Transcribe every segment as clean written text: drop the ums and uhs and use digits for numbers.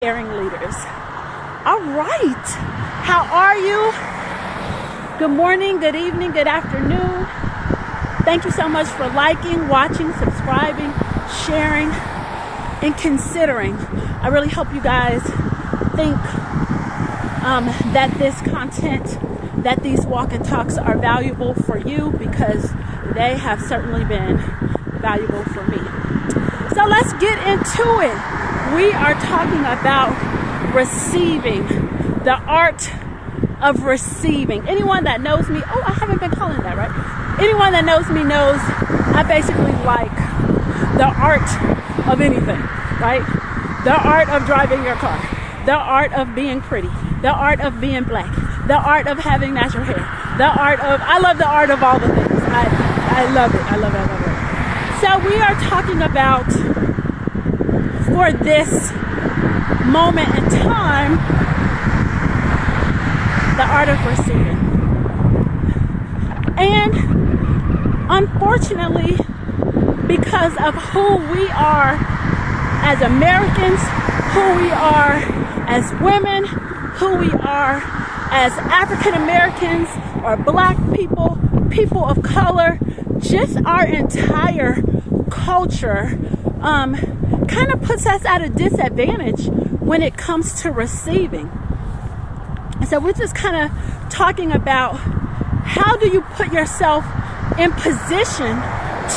Caring leaders. All right. How are you? Good morning, good evening, good afternoon. Thank you so much for liking, watching, subscribing, sharing, and considering. I really hope you guys think that this content, that these walk and talks are valuable for you, because they have certainly been valuable for me. So let's get into it. We are talking about receiving, the art of receiving. Anyone that knows me, I haven't been calling that, right? Anyone that knows me knows I basically like the art of anything, right? The art of driving your car, the art of being pretty, the art of being black, the art of having natural hair, I love the art of all the things. I love it. I love it. So we are talking about, for this moment in time, the art of receiving. And unfortunately, because of who we are as Americans, who we are as women, who we are as African Americans or black people, people of color, just our entire culture kind of puts us at a disadvantage when it comes to receiving. So we're just kind of talking about, how do you put yourself in position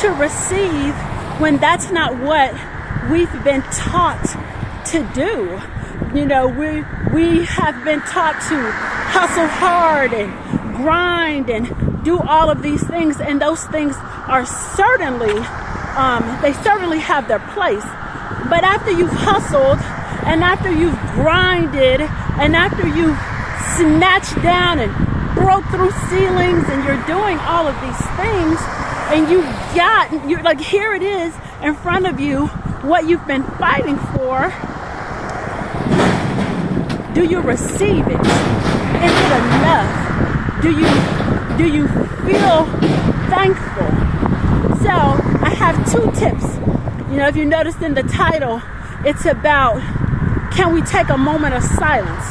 to receive when that's not what we've been taught to do? You know, we have been taught to hustle hard and grind and do all of these things, and those things are certainly they certainly have their place. But after you've hustled, and after you've grinded, and after you've snatched down and broke through ceilings, and you're doing all of these things, and you're like, here it is in front of you, what you've been fighting for. Do you receive it? Is it enough? Do you feel thankful? So I have 2 tips. You know, if you noticed in the title, it's about, can we take a moment of silence?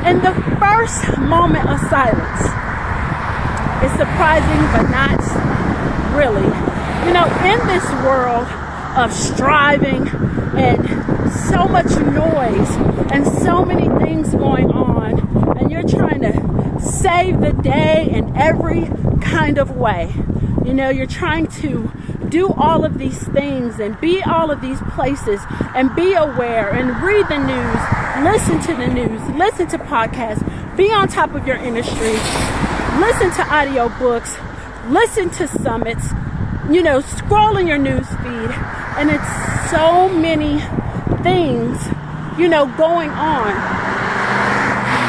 And the first moment of silence is surprising, but not really. You know, in this world of striving and so much noise and so many things going on, and you're trying to save the day in every kind of way. You know, you're trying to do all of these things and be all of these places and be aware and read the news, listen to the news, listen to podcasts, be on top of your industry, listen to audiobooks, listen to summits, you know, scroll in your news feed, and it's so many things, you know, going on.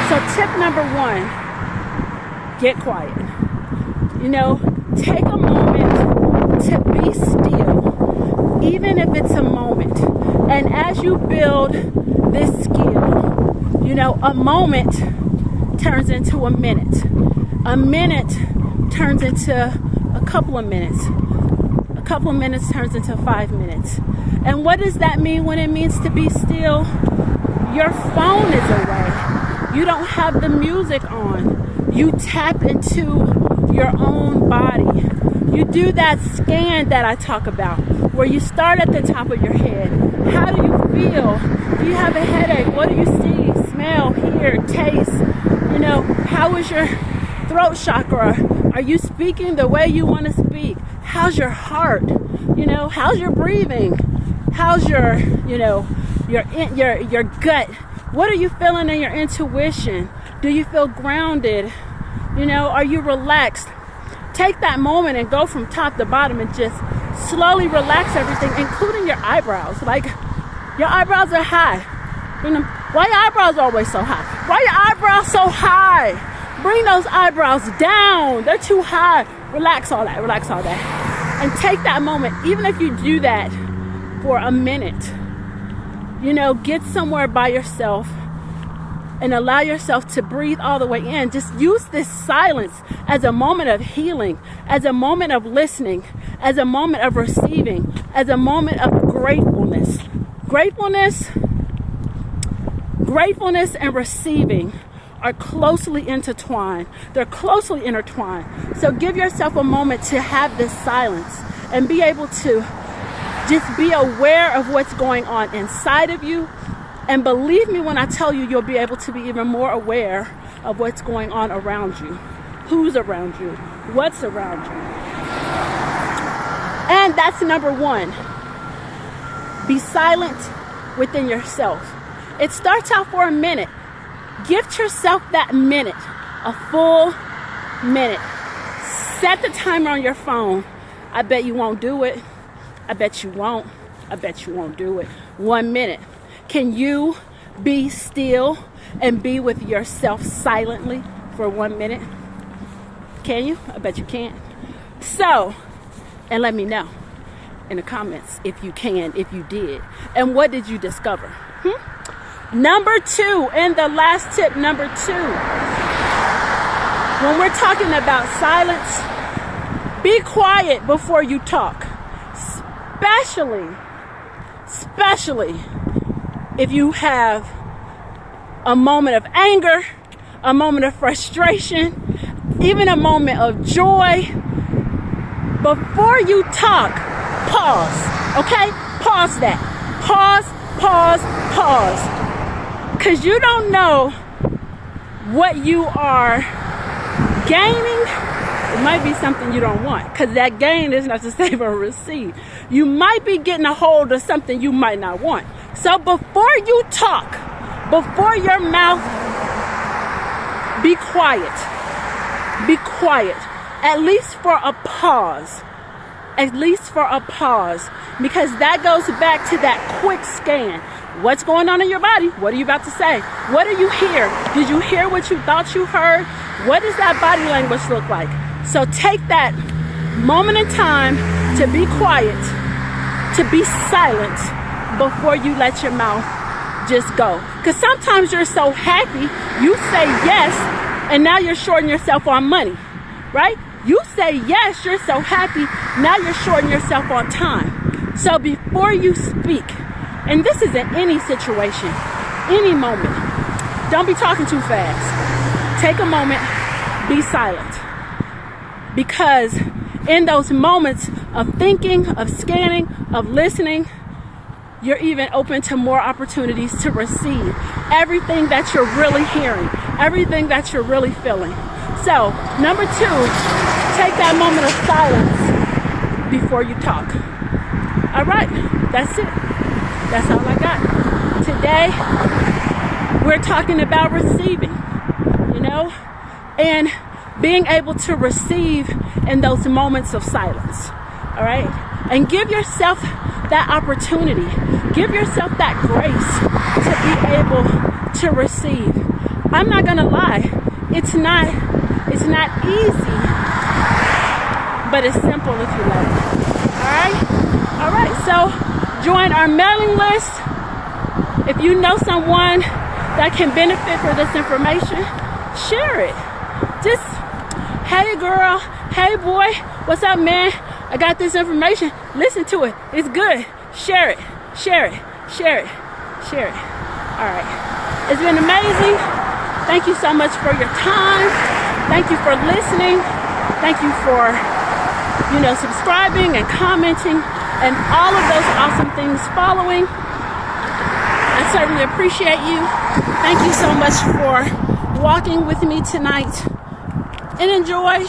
So tip number 1, get quiet. You know, take a moment to be still, even if it's a moment. And as you build this skill, you know, a moment turns into a minute. A minute turns into a couple of minutes. A couple of minutes turns into 5 minutes. And what does that mean when it means to be still? Your phone is away. You don't have the music on. You tap into your own body. You do that scan that I talk about, where you start at the top of your head. How do you feel? Do you have a headache? What do you see, smell, hear, taste? You know, how is your throat chakra? Are you speaking the way you want to speak? How's your heart? You know, how's your breathing? How's your, you know, your gut? What are you feeling in your intuition? Do you feel grounded? You know, are you relaxed? Take that moment and go from top to bottom and just slowly relax everything, including your eyebrows. Like, your eyebrows are high. You know, why your eyebrows are always so high? Why your eyebrows so high? Bring those eyebrows down. They're too high. Relax all that. Relax all that. And take that moment, even if you do that for a minute. You know, get somewhere by yourself and allow yourself to breathe all the way in. Just use this silence as a moment of healing, as a moment of listening, as a moment of receiving, as a moment of gratefulness. Gratefulness Gratefulness and receiving are closely intertwined. They're closely intertwined. So give yourself a moment to have this silence and be able to just be aware of what's going on inside of you. And believe me when I tell you, you'll be able to be even more aware of what's going on around you, who's around you, what's around you. And that's number one. Be silent within yourself. It starts out for a minute. Gift yourself that minute, a full minute. Set the timer on your phone. I bet you won't do it. I bet you won't. I bet you won't do it. 1 minute. Can you be still and be with yourself silently for 1 minute? Can you? I bet you can't. So, and let me know in the comments if you can, if you did. And what did you discover? Number two, and the last tip, number two. When we're talking about silence, be quiet before you talk. Especially if you have a moment of anger, a moment of frustration, even a moment of joy. Before you talk, pause, okay? Pause that. Pause. Because you don't know what you are gaining. It might be something you don't want, because that gain is not to save or receive. You might be getting a hold of something you might not want. So before you talk, before your mouth, be quiet. Be quiet. At least for a pause. At least for a pause. Because that goes back to that quick scan. What's going on in your body? What are you about to say? What do you hear? Did you hear what you thought you heard? What does that body language look like? So take that moment in time to be quiet, to be silent before you let your mouth just go. Because sometimes you're so happy, you say yes, and now you're shorting yourself on money, right? You say yes, you're so happy, now you're shorting yourself on time. So before you speak, and this is in any situation, any moment, don't be talking too fast. Take a moment, be silent. Because in those moments of thinking, of scanning, of listening, you're even open to more opportunities to receive everything that you're really hearing, everything that you're really feeling. So, number two, take that moment of silence before you talk. All right, that's it. That's all I got. Today, we're talking about receiving, and being able to receive in those moments of silence. All right? And give yourself that opportunity. Give yourself that grace to be able to receive. I'm not going to lie. It's not easy, but it's simple if you let it. All right? So join our mailing list. If you know someone that can benefit from this information, share it. Just, hey girl, hey boy, what's up, man? I got this information. Listen to it. It's good. Share it. All right. It's been amazing. Thank you so much for your time. Thank you for listening. Thank you for, subscribing and commenting and all of those awesome things following. I certainly appreciate you. Thank you so much for walking with me tonight. And enjoy